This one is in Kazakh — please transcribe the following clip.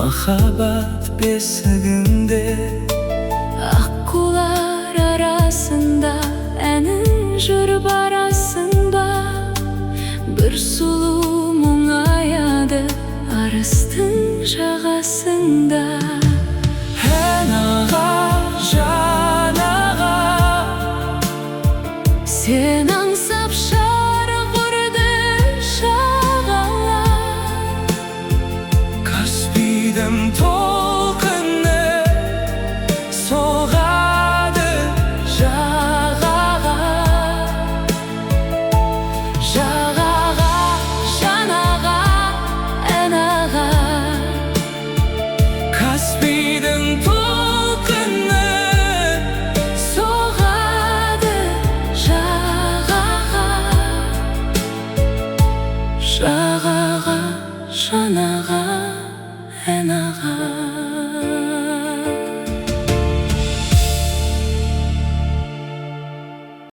Махаббат бесігінде Аққулар арасында әнің жүріп барасың ба? Бір сұлу мұңаяды арыстың жағасында. Ән аға, жан аға, Сен аңсап шарық үрді жағалар. Каспийдің толқыны соғады жағаға. Жағаға, жан аға, ән аға. Каспийдің толқыны Соғады жағаға. Жағаға, жан аға.